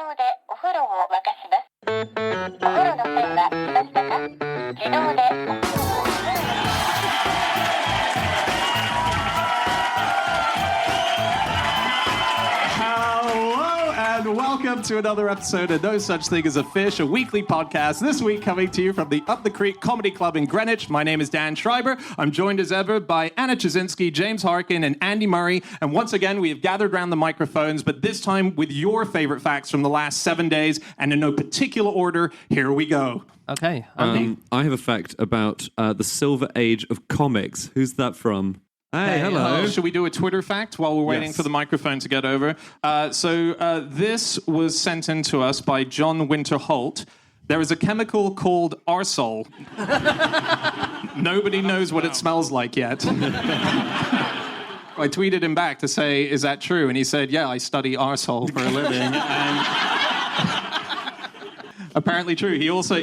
動でお風呂を沸かします。お風呂の線は来ましたか？自動でお風呂を。And welcome to another episode of No Such Thing as a Fish, a weekly podcast. This week coming to you from the Up the Creek Comedy Club in Greenwich. My name is Dan Schreiber. I'm joined as ever by Anna Chazinski, James Harkin, and Andy Murray. And once again, we have gathered around the microphones, but this time with your favorite facts from the last 7 days. And in no particular order, here we go. Okay. I have a fact about the Silver Age of comics. Who's that from? Hey, hello. Should we do a Twitter fact while we're waiting for the microphone to get over? This was sent in to us by John Winter-Holt. There is a chemical called arsol. Nobody knows what it smells like yet. I tweeted him back to say, is that true? And he said, yeah, I study arsehole for a living. And apparently true. He also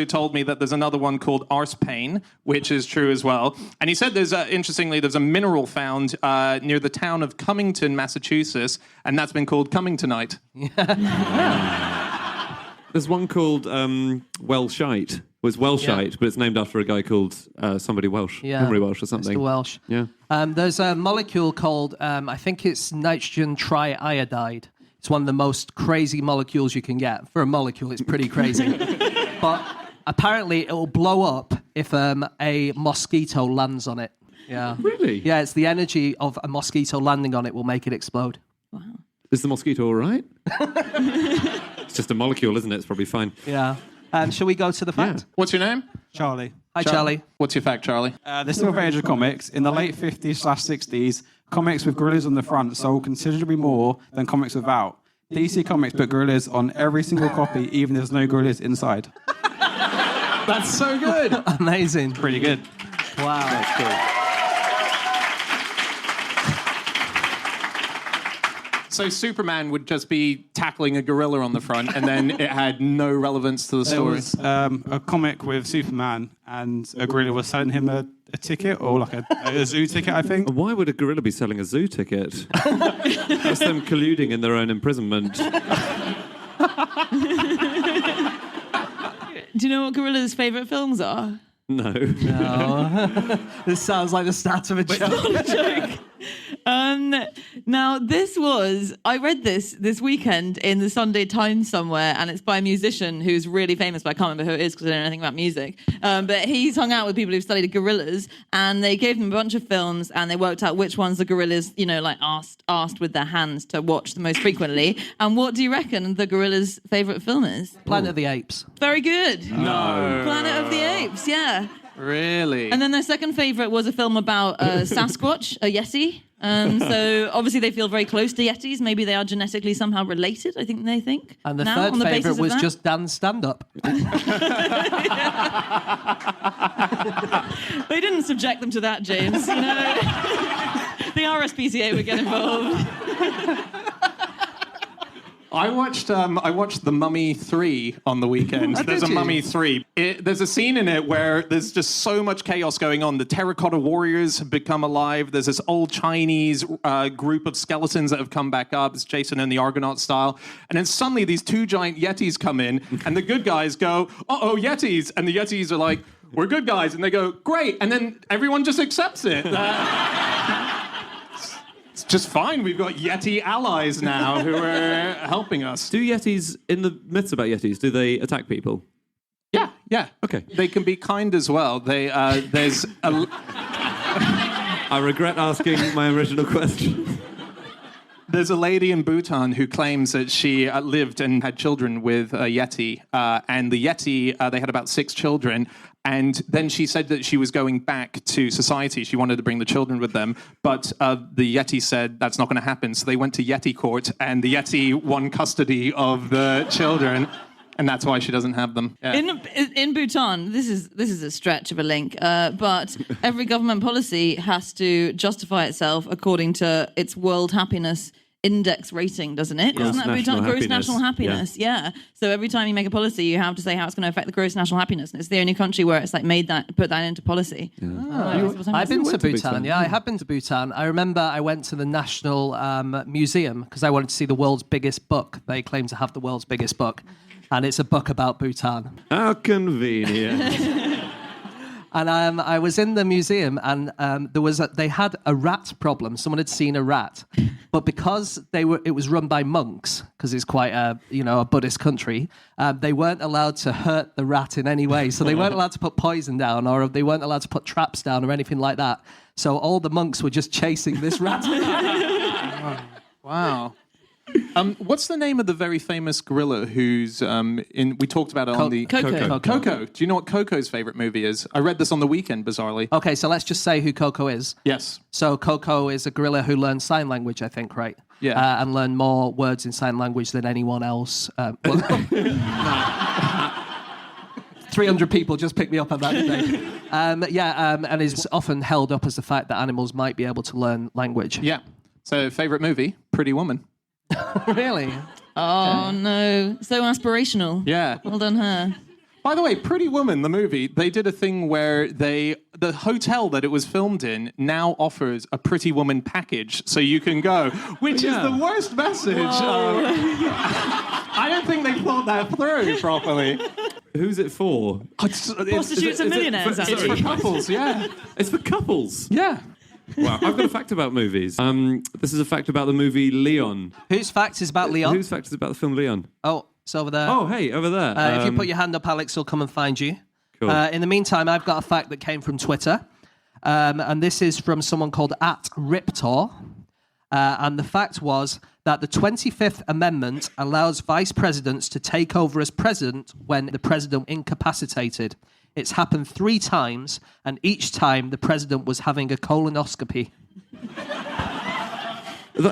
told me that there's another one called arse pain, which is true as well. And he said there's a mineral found near the town of Cummington, Massachusetts, and that's been called Cummingtonite. There's one called Welshite. Well, it's Welshite, but it's named after a guy called somebody Welsh, Henry Welsh or something. Mr. Welsh. Yeah. There's a molecule called, I think it's nitrogen triiodide. It's one of the most crazy molecules you can get. For a molecule, it's pretty crazy. But apparently, it will blow up if a mosquito lands on it. Yeah. Really? Yeah, it's the energy of a mosquito landing on it will make it explode. Wow. Is the mosquito all right? It's just a molecule, isn't it? It's probably fine. Yeah. Shall we go to the fact? Yeah. What's your name? Charlie. Hi, Charlie. What's your fact, Charlie? The Silver Age of comics. In the late 50s/60s, comics with gorillas on the front sold considerably more than comics without. DC Comics put gorillas on every single copy, even if there's no gorillas inside. That's so good. Amazing. Pretty good. Wow. That's cool. So Superman would just be tackling a gorilla on the front, and then it had no relevance to the story. There was a comic with Superman, and a gorilla was selling him a ticket, or like a zoo ticket, I think. Why would a gorilla be selling a zoo ticket? That's them colluding in their own imprisonment. Do you know what gorillas' favourite films are? No. This sounds like the start of a joke. Now, I read this weekend in the Sunday Times somewhere, and it's by a musician who's really famous, but I can't remember who it is because I don't know anything about music. But he's hung out with people who've studied gorillas, and they gave them a bunch of films, and they worked out which ones the gorillas, asked with their hands to watch the most frequently. And what do you reckon the gorillas' favourite film is? Planet of the Apes. Very good. No. Planet of the Apes, yeah. Really? And then their second favourite was a film about Sasquatch, a yeti. So obviously they feel very close to yetis. Maybe they are genetically somehow related, I think they think. And the third favourite was just Dan's stand-up. They didn't subject them to that, James. You know? The RSPCA would get involved. I watched The Mummy 3 on the weekend. There's a Mummy 3. There's a scene in it where there's just so much chaos going on. The terracotta warriors have become alive. There's this old Chinese group of skeletons that have come back up. It's Jason and the Argonaut style. And then suddenly these two giant yetis come in, and the good guys go, uh-oh, yetis. And the yetis are like, we're good guys. And they go, great. And then everyone just accepts it. It's just fine. We've got Yeti allies now who are helping us. Do Yetis, in the myths about Yetis, do they attack people? Yeah. Okay. They can be kind as well. There's a... I regret asking my original question. There's a lady in Bhutan who claims that she lived and had children with a Yeti. And the Yeti, they had about 6 children. And then she said that she was going back to society. She wanted to bring the children with them. But the Yeti said that's not going to happen. So they went to Yeti court, and the Yeti won custody of the children. And that's why she doesn't have them. Yeah. In Bhutan, this is a stretch of a link, but every government policy has to justify itself according to its world happiness index rating, doesn't it? Gross Doesn't that national gross happiness. national happiness? Yeah. So every time you make a policy, you have to say how it's going to affect the gross national happiness. And it's the only country where it's like put that into policy. I've been to Bhutan. Yeah, I have been to Bhutan. I remember I went to the National Museum because I wanted to see the world's biggest book. They claim to have the world's biggest book. And it's a book about Bhutan. How convenient. And I was in the museum, and they had a rat problem. Someone had seen a rat, but because it was run by monks, because it's quite a Buddhist country, they weren't allowed to hurt the rat in any way. So they weren't allowed to put poison down, or they weren't allowed to put traps down, or anything like that. So all the monks were just chasing this rat. Wow. What's the name of the very famous gorilla who's we talked about it on the Coco. Coco. Do you know what Coco's favorite movie is? I read this on the weekend, bizarrely. Okay, so let's just say who Coco is. Yes. So Coco is a gorilla who learned sign language, I think, right? Yeah. And learned more words in sign language than anyone else. 300 people just picked me up on that today. And is often held up as the fact that animals might be able to learn language. Yeah. So, favorite movie, Pretty Woman. Really? Oh, no. So aspirational. Yeah. Well done, her. By the way, Pretty Woman, the movie, they did a thing where the hotel that it was filmed in now offers a Pretty Woman package, so you can go, which is the worst message. I don't think they thought that through properly. Who's it for? Prostitutes and millionaires, It's for couples, yeah. It's for couples. Yeah. Wow, I've got a fact about movies. This is a fact about the movie Leon. Whose fact is about Leon? Whose fact is about the film Leon? Oh, it's over there. Oh, hey, over there. If you put your hand up, Alex will come and find you. Cool. In the meantime, I've got a fact that came from Twitter. And this is from someone called @Riptor. And the fact was that the 25th Amendment allows vice presidents to take over as president when the president incapacitated. It's happened 3 times, and each time the president was having a colonoscopy.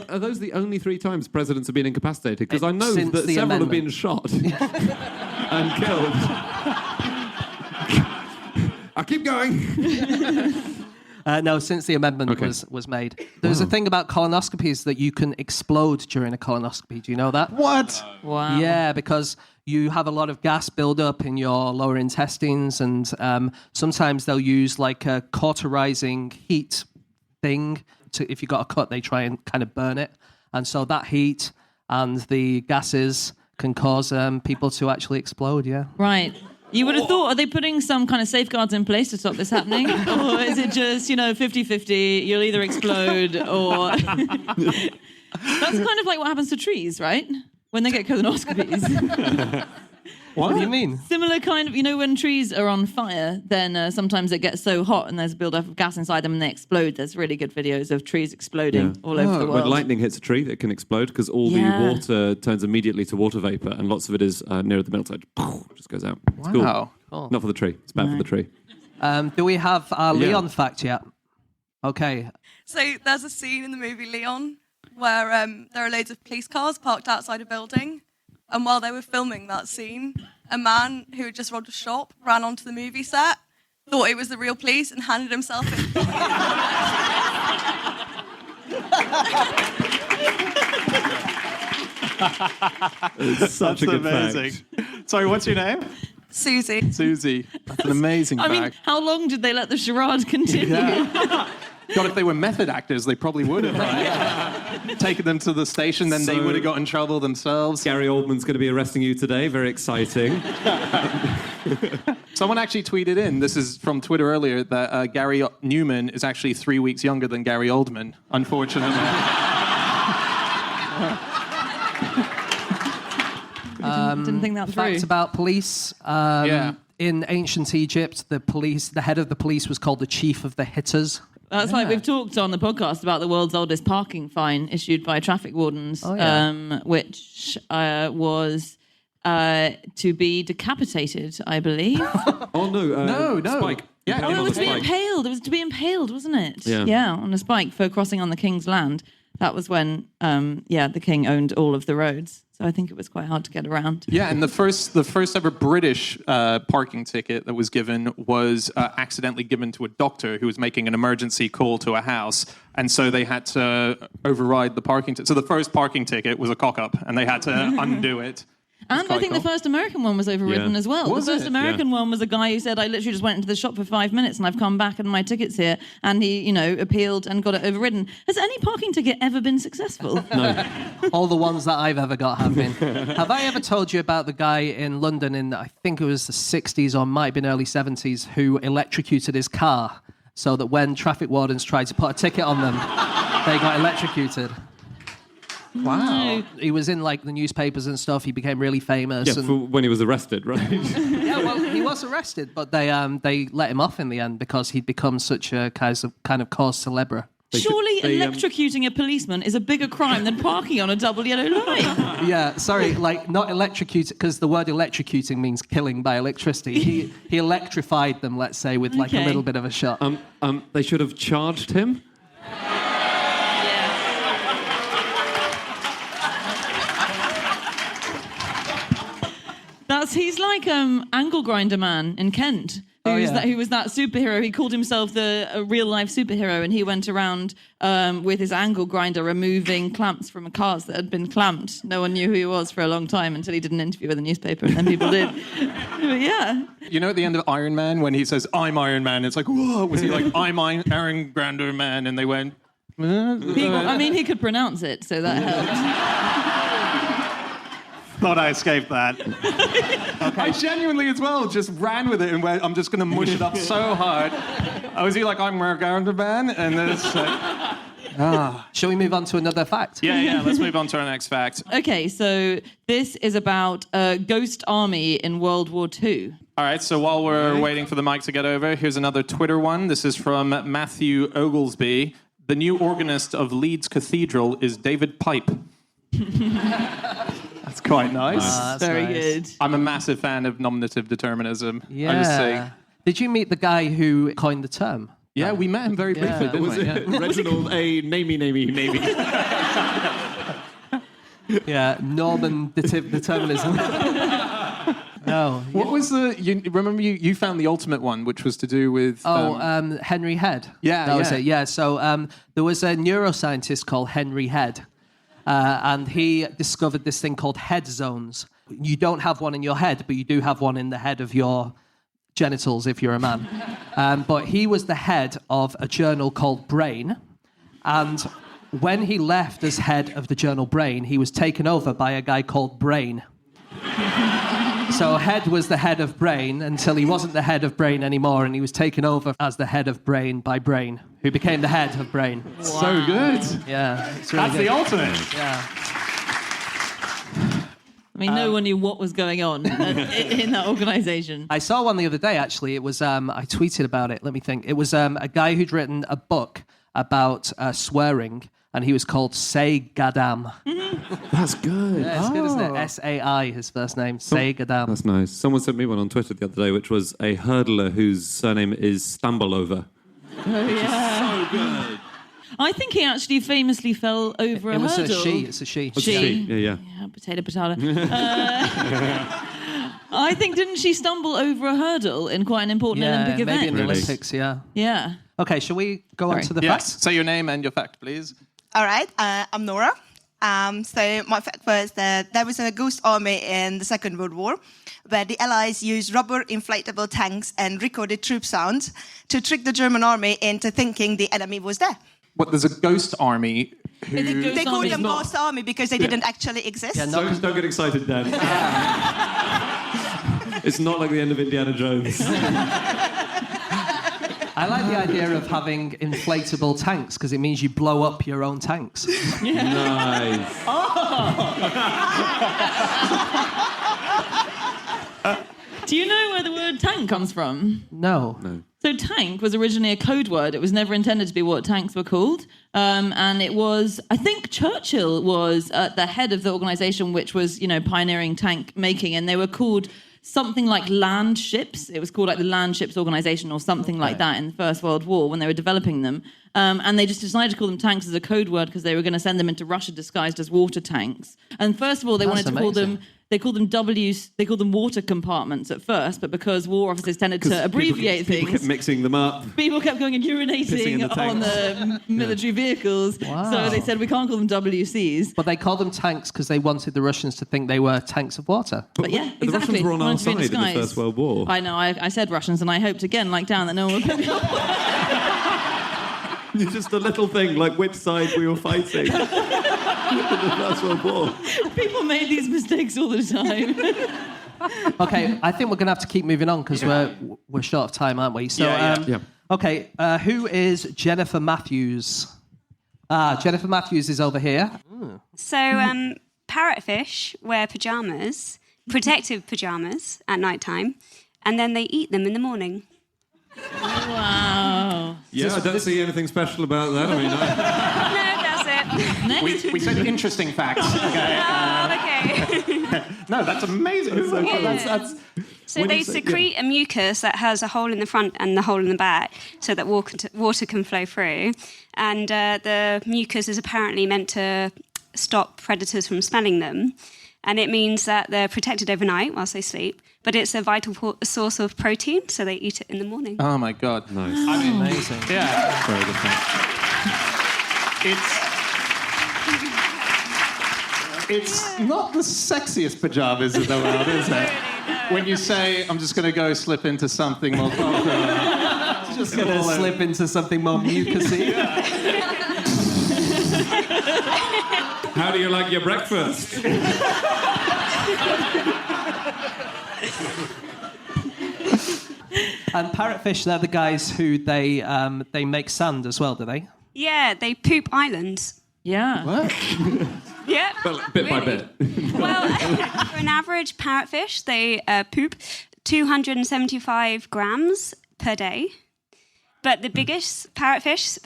Are those the only 3 times presidents have been incapacitated? Because I know Since that the several amendment. have been shot and killed. I keep going. No, since the amendment was made. There's a thing about colonoscopies that you can explode during a colonoscopy. Do you know that? What? Wow. Yeah, because you have a lot of gas buildup in your lower intestines, and sometimes they'll use like a cauterizing heat thing. If you got a cut, they try and kind of burn it. And so that heat and the gases can cause people to actually explode, yeah. Right. You would have thought, are they putting some kind of safeguards in place to stop this happening? Or is it just, 50-50, you'll either explode or... That's kind of like what happens to trees, right? When they get colonoscopies. What do you mean? Similar kind of, when trees are on fire, then sometimes it gets so hot and there's a build-up of gas inside them and they explode. There's really good videos of trees expling all over the world. When lightning hits a tree, it can explode because all the water turns immediately to water vapor, and lots of it is near the middle, so it just goes out. It's Wow. cool. Not for the tree. It's bad for the tree. Do we have our Leon fact yet? Okay. So there's a scene in the movie Leon where there are loads of police cars parked outside a building. And while they were filming that scene, a man who had just robbed a shop ran onto the movie set, thought it was the real police, and handed himself in. It's such a good amazing. fact. Sorry, what's your name? Susie. Susie. That's an amazing fact. I mean, how long did they let the charade continue? Yeah. God, if they were method actors, they probably would have, right? Taken them to the station, then they would have got in trouble themselves. Gary Oldman's going to be arresting you today. Very exciting. Someone actually tweeted in, this is from Twitter earlier, that Gary Newman is actually 3 weeks younger than Gary Oldman, unfortunately. Didn't think that through. Facts about police. In ancient Egypt, the head of the police was called the chief of the hitters. That's like we've talked on the podcast about the world's oldest parking fine issued by traffic wardens, which was to be decapitated, I believe. Oh, no. No. Spike. Yeah, Oh, it was to be Spike. impaled. It was to be impaled, wasn't it? Yeah. On a spike for crossing on the king's land. That was when, the king owned all of the roads. So I think it was quite hard to get around. Yeah, and the first ever British parking ticket that was given was accidentally given to a doctor who was making an emergency call to a house, And so they had to override the parking ticket. So the first parking ticket was a cock-up, and they had to undo it. And I think the first American one was overridden as well. The first American one was a guy who said, I literally just went into the shop for 5 minutes and I've come back and my ticket's here. And he, appealed and got it overridden. Has any parking ticket ever been successful? No. All the ones that I've ever got have been. Have I ever told you about the guy in London in, I think it was the 60s or might have been early 70s, who electrocuted his car so that when traffic wardens tried to put a ticket on them, they got electrocuted? Wow. He was in the newspapers and stuff. He became really famous. Yeah, when he was arrested, right? Yeah, well, he was arrested, but they let him off in the end because he'd become such a kind of cause célèbre. Surely electrocuting a policeman is a bigger crime than parking on a double yellow line. Yeah, sorry, not electrocute, because the word electrocuting means killing by electricity. He electrified them, let's say, with a little bit of a shot. They should have charged him. He's like Angle Grinder Man in Kent, who was that superhero. He called himself a real-life superhero, and he went around with his angle grinder removing clamps from cars that had been clamped. No one knew who he was for a long time until he did an interview with a newspaper, and then people did. But yeah. You know at the end of Iron Man, when he says, I'm Iron Man, it's like, whoa, was he like, I'm Iron Grinder Man? And they went... he could pronounce it, so that helped. Thought I escaped that. Okay. I genuinely as well just ran with it and went, I'm just going to mush it up so hard. I was like, I'm Margaret Man, and then Shall we move on to another fact? Yeah, let's move on to our next fact. Okay, so this is about a ghost army in World War II. All right, so while we're waiting for the mic to get over, here's another Twitter one. This is from Matthew Oglesby. The new organist of Leeds Cathedral is David Pipe. That's quite nice. That's very good. I'm a massive fan of nominative determinism. Yeah. I just say. Did you meet the guy who coined the term? Yeah, we met him very briefly, didn't we? Yeah. Reginald A. Namey. Yeah, normative determinism. No. What was remember you found the ultimate one, which was to do with... Henry Head. Yeah, that was it. Yeah, so there was a neuroscientist called Henry Head. And he discovered this thing called head zones. You don't have one in your head, but you do have one in the head of your genitals if you're a man. But he was the head of a journal called Brain. And when he left as head of the journal Brain, he was taken over by a guy called Brain. So Head was the head of Brain until he wasn't the head of Brain anymore, and he was taken over as the head of Brain by Brain, who became the head of Brain. Wow. So good. Yeah, it's really That's good. the ultimate. Yeah. I mean, no one knew what was going on in that organisation. I saw one the other day, actually. It was, I tweeted about it. Let me think. It was a guy who'd written a book about swearing, and he was called Say Gadam. That's good. Yeah, it's good, isn't it? S-A-I, his first name. Say Gadam. That's nice. Someone sent me one on Twitter the other day, which was a hurdler whose surname is Stambulover. Oh, yeah. So good. I think he actually famously fell over a hurdle. It was a she. It's a she. She. Yeah. Potato. I think, didn't she stumble over a hurdle in quite an important Olympic event? Maybe in the Olympics, yeah. Yeah. Okay, shall we go on to the Yes. facts? Say your name and your fact, please. All right, I'm Nora. So my fact was that there was a ghost army in the Second World War where the Allies used rubber inflatable tanks and recorded troop sounds to trick the German army into thinking the enemy was there. What, there's a ghost army who... They called them ghost army because they didn't actually exist. Yeah, Don't get excited, Dan. It's not like the end of Indiana Jones. I like the idea of having inflatable tanks because it means you blow up your own tanks. Nice. Do you know where the word tank comes from? No. So tank was originally a code word. It was never intended to be what tanks were called. And it was, I think Churchill was at the head of the organisation which was, pioneering tank making, and they were called something like land ships. It was called like the Land Ships Organisation or something like that in the First World War when they were developing them. and they just decided to call them tanks as a code word because they were going to send them into Russia disguised as water tanks. And first of all, they wanted to call them. They called them water compartments at first, but because war officers tended to abbreviate things, people kept mixing them up. People kept going and urinating on the military vehicles. Wow. So they said we can't call them WCs. But they called them tanks because they wanted the Russians to think they were tanks of water. But yeah, the exactly. Russians were on our Wanted to be side in the First World War. I know. I said Russians, and I hoped again, like Dan, that no one would pick me up. It's just a little thing, like which side we were fighting. The First World War. People made these mistakes all the time. Okay, I think we're going to have to keep moving on because we're short of time, aren't we? So, Yeah. Okay, who is Jennifer Matthews? Jennifer Matthews is over here. So, parrotfish wear pajamas, protective pajamas at night time, and then they eat them in the morning. Wow. Yeah, I don't see anything special about that. I mean, No, that's it. We said interesting facts. Okay. Okay. No, that's amazing. So Yeah. So they secrete a mucus that has a hole in the front and the hole in the back so that water can flow through. And the mucus is apparently meant to stop predators from smelling them. And it means that they're protected overnight whilst they sleep. But it's a vital source of protein, so they eat it in the morning. Oh, my God. nice. I mean, Amazing. yeah. Very good point. It's not the sexiest pajamas in the world, is it? When you say, I'm just going to go slip into something more comfortable. Just going to slip into something more mucusy. How do you like your breakfast? And parrotfish, they're the guys who they make sand as well, do they? Yeah, they poop islands. Yeah. What? Yeah. Well, bit by bit. Well, for an average parrotfish, they poop 275 grams per day. But the biggest parrotfish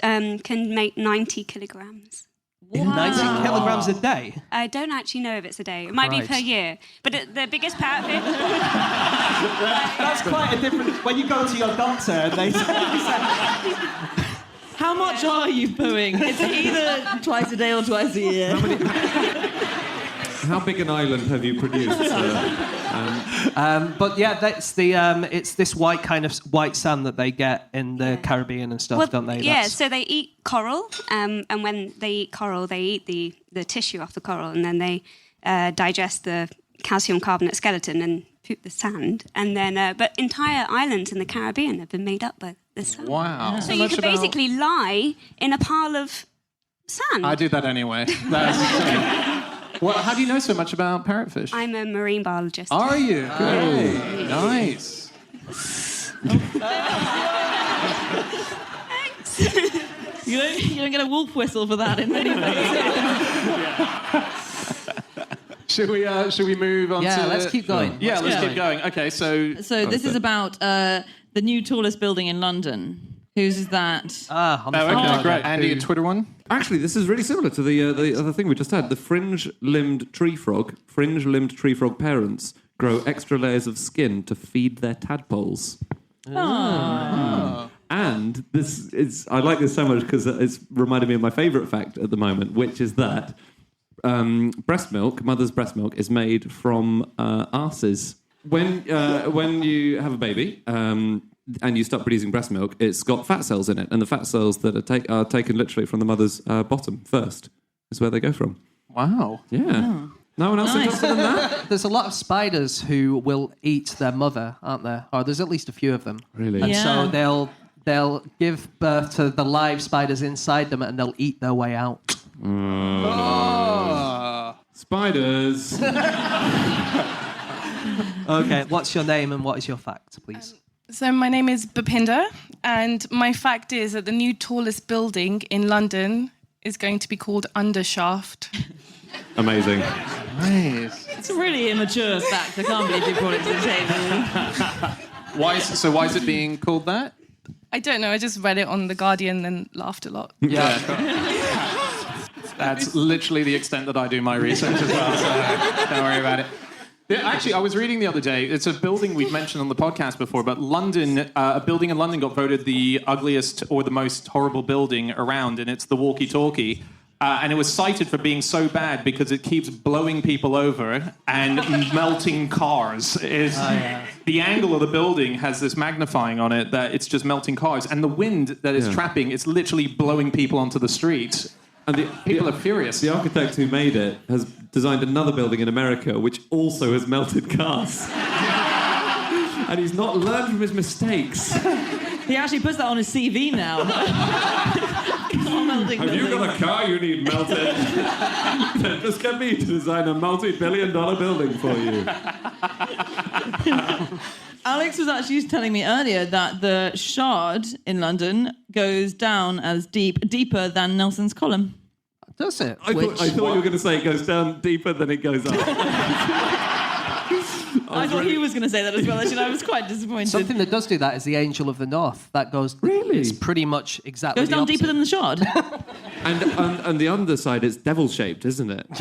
can make 90 kilograms. Wow. 90 kilograms a day? I don't actually know if it's a day. It might be per year. But the biggest parrotfish... That's quite a different... When you go to your doctor and they say... How much are you pooing? It's either twice a day or twice a year. How big an island have you produced, sir? But yeah, that's the it's this white sand that they get in the Caribbean and stuff, don't they? Yeah, so they eat coral, and when they eat coral, they eat the tissue off the coral, and then they digest the calcium carbonate skeleton and poop the sand. And then, but entire islands in the Caribbean have been made up by the sand. Wow. So you could basically lie in a pile of sand. I do that anyway. That's well, how do you know so much about parrotfish? I'm a marine biologist. Are you? Good. Nice. Thanks. You don't get a wolf whistle for that in many Should we move on to... Yeah, let's keep going. Yeah, let's keep going. Okay, so this is about the new tallest building in London. Whose is that? Okay, great. Andy, a Twitter one? Actually, this is really similar to the other thing we just had. The fringe-limbed tree frog parents grow extra layers of skin to feed their tadpoles. And this is... I like this so much because it's reminded me of my favourite fact at the moment, which is that breast milk, mother's breast milk, is made from arses. When you have a baby... and you start producing breast milk, it's got fat cells in it, and the fat cells that are taken literally from the mother's bottom first is where they go from. Wow. Yeah. No one else interested in that? There's a lot of spiders who will eat their mother, aren't there? Or there's at least a few of them. Really? And so they'll give birth to the live spiders inside them, and they'll eat their way out. Spiders. Okay, what's your name and what is your fact, please? So my name is Bhupinder, and my fact is that the new tallest building in London is going to be called Undershaft. Amazing. Nice. It's a really immature fact. I can't believe you brought it to the table. Why is it being called that? I don't know, I just read it on The Guardian and laughed a lot. Yeah. That's literally the extent that I do my research as well, so don't worry about it. Yeah, actually, I was reading the other day. It's a building we've mentioned on the podcast before, but London, a building in London got voted the ugliest or the most horrible building around, and it's the walkie-talkie. And it was cited for being so bad because it keeps blowing people over and melting cars. The angle of the building has this magnifying on it that it's just melting cars. And the wind that it's trapping, it's literally blowing people onto the street. And people are furious. The architect who made it has designed another building in America which also has melted cars. And he's not learned from his mistakes. He actually puts that on his CV now. Have you got a car you need melted? Then just get me to design a multi-billion-dollar building for you. Alex was actually telling me earlier that the Shard in London goes down as deeper than Nelson's Column. Does it? I thought you were going to say it goes down deeper than it goes up. I thought he was going to say that as well. Actually, I was quite disappointed. Something that does do that is the Angel of the North. That goes... Really? It's pretty much exactly goes down the deeper than the Shard. and the underside, it's devil-shaped, isn't it? Yeah.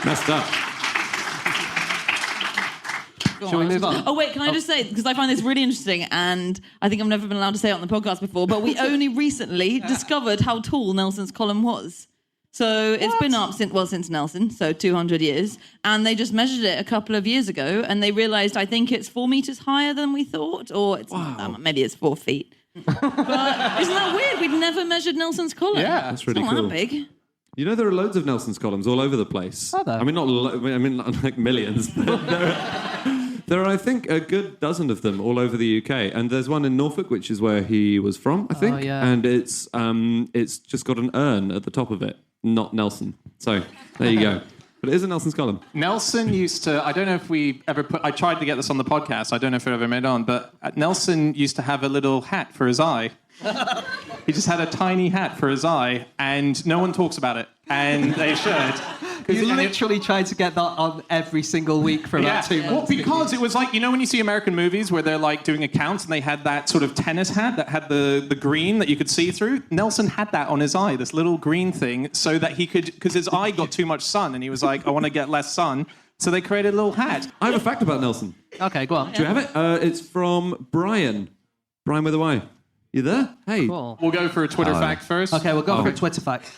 Messed up. Shall we move on? Oh, wait, can I just say, because I find this really interesting, and I think I've never been allowed to say it on the podcast before, but we only recently discovered how tall Nelson's Column was. So it's been up since Nelson, so 200 years, and they just measured it a couple of years ago, and they realised I think it's 4 meters higher than we thought, or it's maybe it's 4 feet. But isn't that weird? We'd never measured Nelson's Column. Yeah, that's really it's cool. not that big. You know, there are loads of Nelson's columns all over the place. Are there? I mean, not like millions, but there are, I think, a good dozen of them all over the UK. And there's one in Norfolk, which is where he was from, I think. Oh, yeah. And it's just got an urn at the top of it, not Nelson. So there you go. But it is a Nelson's column. Nelson used to, I don't know if we ever I tried to get this on the podcast, I don't know if it ever made on, but Nelson used to have a little hat for his eye. He just had a tiny hat for his eye, and no one talks about it, and they should. You literally tried to get that on every single week for about 2 months. Well, because it was like, you know when you see American movies where they're like doing accounts and they had that sort of tennis hat that had the green that you could see through? Nelson had that on his eye, this little green thing, so that he could, because his eye got too much sun, and he was like, I want to get less sun. So they created a little hat. I have a fact about Nelson. Okay, go on. Do you have it? It's from Brian. Brian with a Y. You there? Hey. Cool. We'll go for a Twitter fact first. Okay, we'll go for a Twitter fact.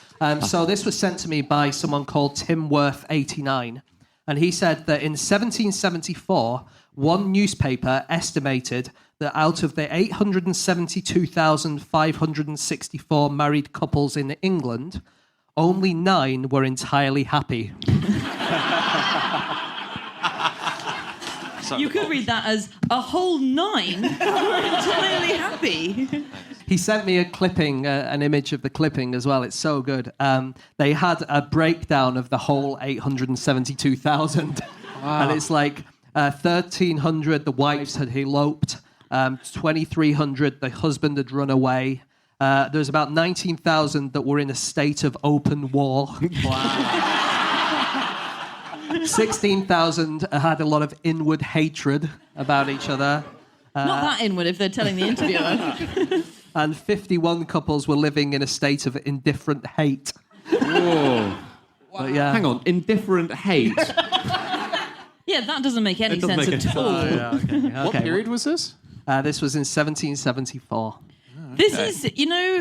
So this was sent to me by someone called Tim Worth89. And he said that in 1774, one newspaper estimated that out of the 872,564 married couples in England, only 9 were entirely happy. You could read that as a whole 9 were entirely happy. He sent me a clipping, an image of the clipping as well. It's so good. They had a breakdown of the whole 872,000. Wow. And it's like 1,300 the wives had eloped, 2,300 the husband had run away. There's about 19,000 that were in a state of open war. Wow. 16,000 had a lot of inward hatred about each other. Not that inward if they're telling the interviewer. And 51 couples were living in a state of indifferent hate. Whoa. But yeah. Hang on, indifferent hate? Yeah, that doesn't make any sense at all. Okay. What period was this? This was in 1774. This is,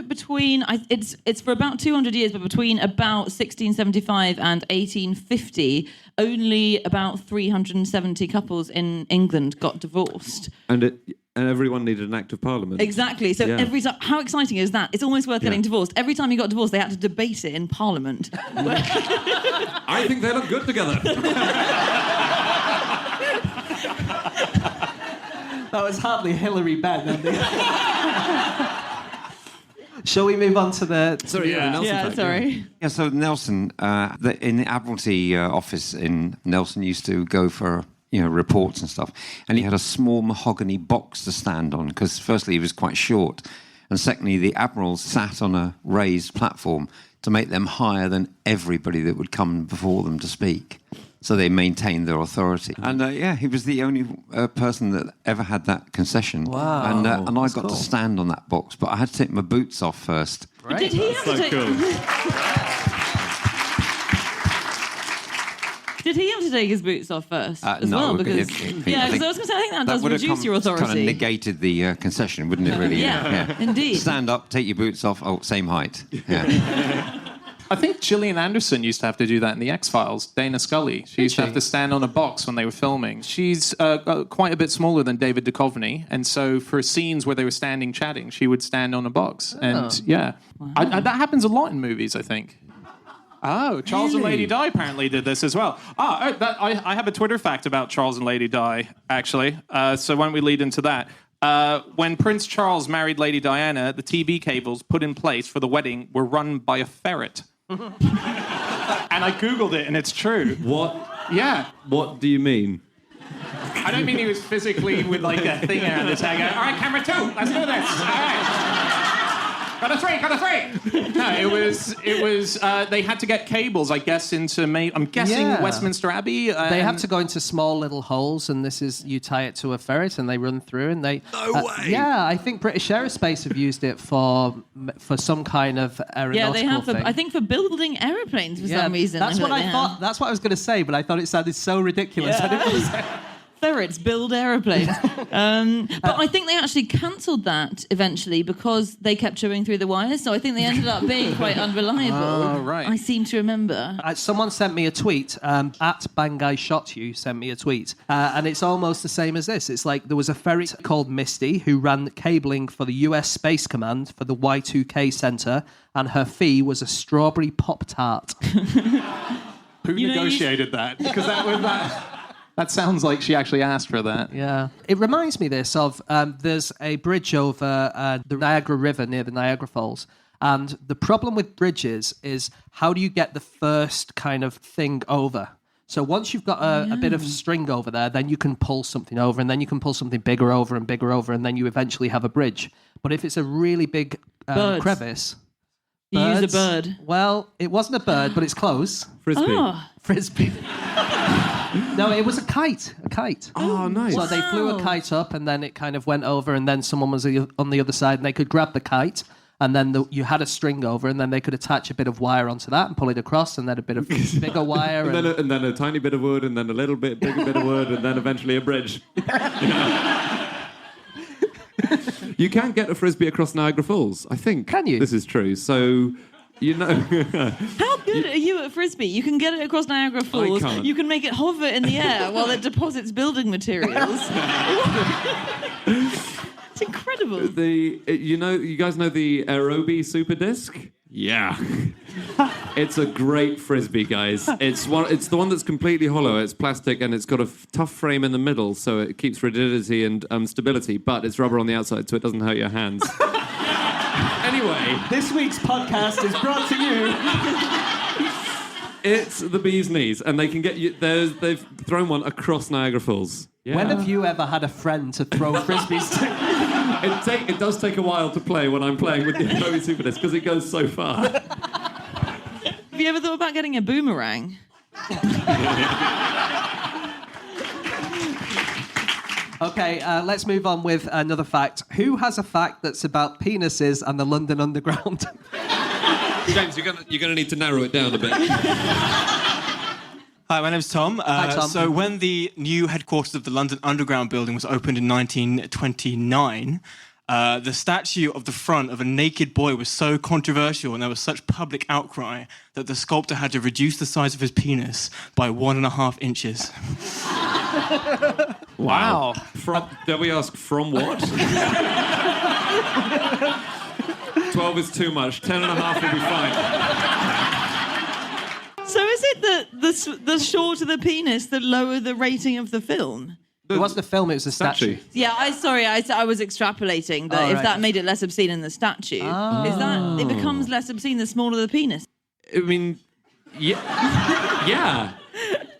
between, it's for about 200 years, but between about 1675 and 1850, only about 370 couples in England got divorced. And everyone needed an act of parliament. Exactly. So every time, how exciting is that? It's almost worth getting divorced. Every time you got divorced, they had to debate it in parliament. I think they look good together. That was hardly Hillary Benn. Shall we move on to the... Sorry, Nelson fact, sorry. Yeah, so Nelson, in the Admiralty office in Nelson used to go for, reports and stuff. And he had a small mahogany box to stand on because firstly, he was quite short. And secondly, the admirals sat on a raised platform to make them higher than everybody that would come before them to speak. So they maintained their authority. And he was the only person that ever had that concession. Wow. And I got to stand on that box, but I had to take my boots off first. Did he have to take... Did he have to take his boots off first as no, well? but Because I was going to say, I think that does would have reduce your authority. Kind of negated the concession, wouldn't it? Really? Yeah, indeed. Stand up, take your boots off. Oh, same height. Yeah. I think Gillian Anderson used to have to do that in the X-Files. Dana Scully. She used to have to stand on a box when they were filming. She's quite a bit smaller than David Duchovny, and so for scenes where they were standing chatting, she would stand on a box. And that happens a lot in movies, I think. Oh, Charles and Lady Di apparently did this as well. I have a Twitter fact about Charles and Lady Di, actually. So why don't we lead into that? When Prince Charles married Lady Diana, the TV cables put in place for the wedding were run by a ferret. And I Googled it, and it's true. What? Yeah. What do you mean? I don't mean he was physically with like a thing around his head. All right, camera 2, let's do this. All right. Got a three. No, it was. They had to get cables, I guess, into. I'm guessing Westminster Abbey. They have to go into small little holes, and you tie it to a ferret, and they run through, and they. No way. Yeah, I think British Aerospace have used it for some kind of aeronautical Yeah, they have. thing. I think for building aeroplanes for some reason. That's what I thought. That's what I was going to say, but I thought it sounded so ridiculous. Yeah. I didn't want to say. Ferrets build aeroplanes. But I think they actually cancelled that eventually because they kept chewing through the wires. So I think they ended up being quite unreliable. Oh, right. I seem to remember. Someone sent me a tweet, at Bangai Shot You sent me a tweet, and it's almost the same as this. It's like there was a ferret called Misty who ran cabling for the US Space Command for the Y2K Center, and her fee was a strawberry Pop-Tart. Who negotiated that? Because that sounds like she actually asked for that. Yeah. It reminds me of there's a bridge over the Niagara River near the Niagara Falls. And the problem with bridges is how do you get the first kind of thing over? So once you've got a bit of string over there, then you can pull something over, and then you can pull something bigger over, and then you eventually have a bridge. But if it's a really big crevice... You use a bird. Well, it wasn't a bird, but it's close. Frisbee. Oh. Frisbee. No, it was a kite. Oh, nice. So they flew a kite up, and then it kind of went over, and then someone was on the other side, and they could grab the kite, and then you had a string over, and then they could attach a bit of wire onto that and pull it across, and then a bit of bigger wire. and then a tiny bit of wood, and then a little bit bigger bit of wood, and then eventually a bridge. You can get a Frisbee across Niagara Falls, I think. Can you? This is true. So... How good are you at Frisbee? You can get it across Niagara Falls. I can't. You can make it hover in the air while it deposits building materials. It's incredible. You guys know the Aerobie Super Disc? Yeah. It's a great Frisbee, guys. It's the one that's completely hollow. It's plastic, and it's got a tough frame in the middle, so it keeps rigidity and stability, but it's rubber on the outside, so it doesn't hurt your hands. Anyway, this week's podcast is brought to you. It's the bee's knees, and they can get you. They've thrown one across Niagara Falls. Yeah. When have you ever had a friend to throw frisbees to? It does take a while to play when I'm playing with the Adobe Super Disc because it goes so far. Have you ever thought about getting a boomerang? Okay, let's move on with another fact. Who has a fact that's about penises and the London Underground? James, you're gonna need to narrow it down a bit. Hi, my name's Tom. Hi, Tom. So when the new headquarters of the London Underground building was opened in 1929, the statue of the front of a naked boy was so controversial and there was such public outcry that the sculptor had to reduce the size of his penis by 1.5 inches. Wow. Dare we ask, from what? 12 is too much. 10.5 will be fine. So is it that the shorter the penis, the lower the rating of the film? It wasn't a film, it was a statue. Yeah, I was extrapolating that if that made it less obscene in the statue, is that it becomes less obscene the smaller the penis? I mean, yeah.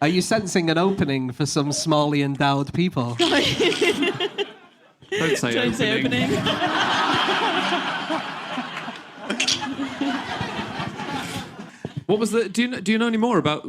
Are you sensing an opening for some smallly endowed people? Don't say opening. What was the? Do you know any more about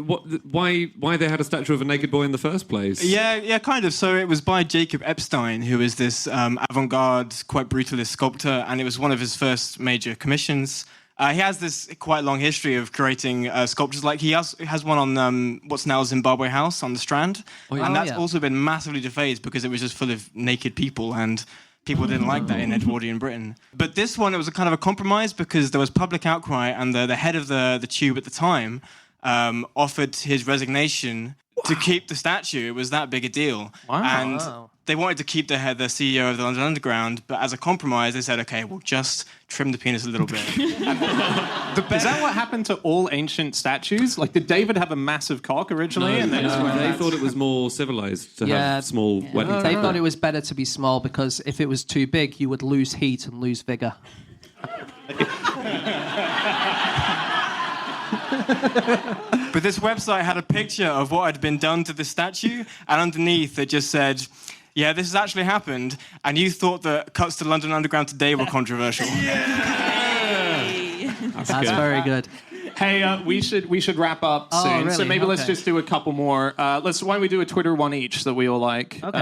why they had a statue of a naked boy in the first place? Yeah, kind of. So it was by Jacob Epstein, who is this avant-garde, quite brutalist sculptor, and it was one of his first major commissions. He has this quite long history of creating sculptures. Like he has one on what's now Zimbabwe House on the Strand, and that's also been massively defaced because it was just full of naked people, and people didn't like that in Edwardian Britain. But this one, it was a kind of a compromise because there was public outcry, and the head of the tube at the time offered his resignation to keep the statue. It was that big a deal. Wow. And they wanted to keep the CEO of the London Underground, but as a compromise, they said, okay, we'll just trim the penis a little bit. Is that what happened to all ancient statues? Like, did David have a massive cock originally? No, they thought it was more civilized to have small wedding. They thought it was better to be small because if it was too big, you would lose heat and lose vigor. But this website had a picture of what had been done to the statue, and underneath it just said, yeah, this has actually happened, and you thought that cuts to London Underground today were controversial. That's very good. Hey, we should wrap up soon. Really? So maybe let's just do a couple more. Why don't we do a Twitter one each that we all like? Okay.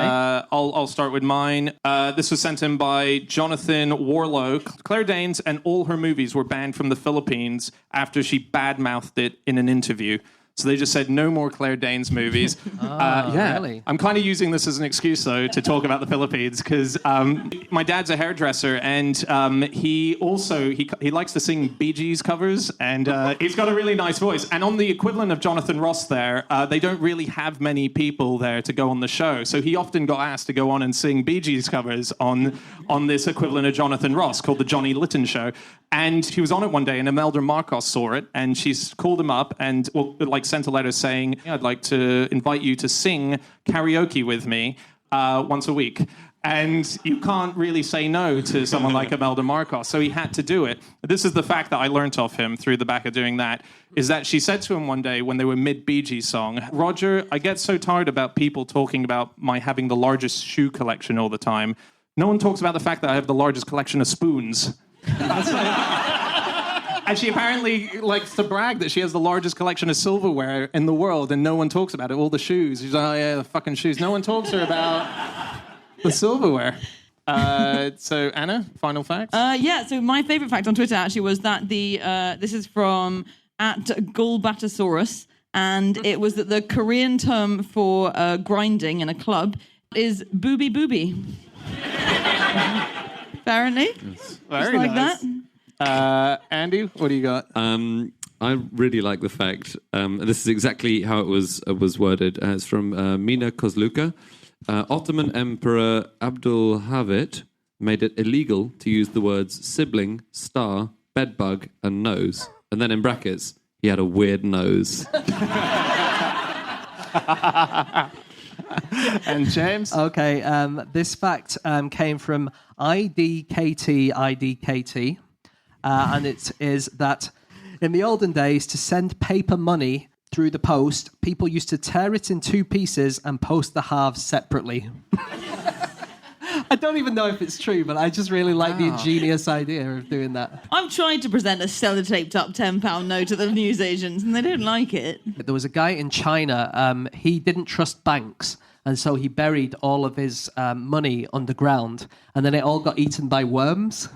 I'll start with mine. This was sent in by Jonathan Warlow. Claire Danes and all her movies were banned from the Philippines after she badmouthed it in an interview. So they just said no more Claire Danes movies. Really? I'm kind of using this as an excuse, though, to talk about the Philippines because my dad's a hairdresser, and he likes to sing Bee Gees covers, and he's got a really nice voice. And on the equivalent of Jonathan Ross there, they don't really have many people there to go on the show. So he often got asked to go on and sing Bee Gees covers on this equivalent of Jonathan Ross called The Johnny Litton Show. And he was on it one day, and Imelda Marcos saw it, and she's called him up and sent a letter saying, I'd like to invite you to sing karaoke with me once a week. And you can't really say no to someone like Imelda Marcos, so he had to do it. This is the fact that I learnt off him through the back of doing that, is that she said to him one day when they were mid-Bee Gees song, Roger, I get so tired about people talking about my having the largest shoe collection all the time. No one talks about the fact that I have the largest collection of spoons. And she apparently likes to brag that she has the largest collection of silverware in the world, and no one talks about it. All the shoes. She's like, oh, yeah, the fucking shoes. No one talks to her about the silverware. So, Anna, final facts? So my favourite fact on Twitter actually was that this is from @Gulbatosaurus, and it was that the Korean term for grinding in a club is booby booby. Apparently. Very like nice. that. Andy, what do you got? I really like the fact, this is exactly how it was worded. It's from Mina Kozluka. Ottoman Emperor Abdul Havit made it illegal to use the words sibling, star, bedbug, and nose. And then in brackets, he had a weird nose. And James? Okay, this fact came from IDKT, and it is that in the olden days, to send paper money through the post, people used to tear it in two pieces and post the halves separately. I don't even know if it's true, but I just really like the ingenious idea of doing that. I've tried to present a sellotaped up £10 note to the newsagents, and they don't like it. There was a guy in China, he didn't trust banks, and so he buried all of his money underground, and then it all got eaten by worms.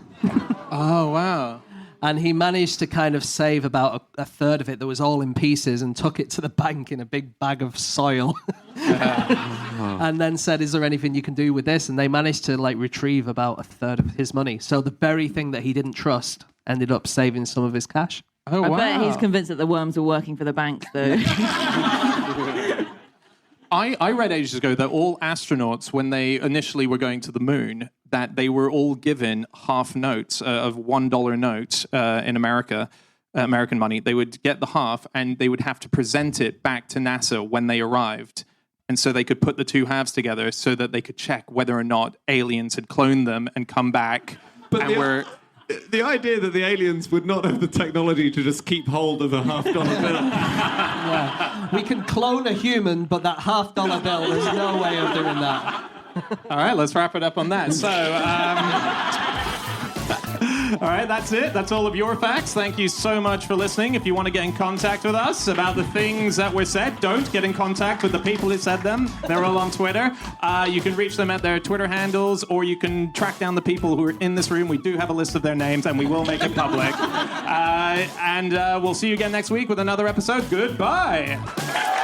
Oh, wow. And he managed to kind of save about a third of it that was all in pieces and took it to the bank in a big bag of soil. And then said, is there anything you can do with this? And they managed to retrieve about a third of his money. So the very thing that he didn't trust ended up saving some of his cash. Oh, wow. I bet he's convinced that the worms are working for the banks, though. I read ages ago that all astronauts, when they initially were going to the moon, that they were all given half notes of $1 notes in America, American money. They would get the half, and they would have to present it back to NASA when they arrived. And so they could put the two halves together so that they could check whether or not aliens had cloned them and come back and were... The idea that the aliens would not have the technology to just keep hold of a $50 bill. Yeah. We can clone a human, but that $50 bill, there's no way of doing that. All right, let's wrap it up on that. So, All right, that's it. That's all of your facts. Thank you so much for listening. If you want to get in contact with us about the things that were said, don't get in contact with the people who said them. They're all on Twitter. You can reach them at their Twitter handles, or you can track down the people who are in this room. We do have a list of their names, and we will make it public. And we'll see you again next week with another episode. Goodbye.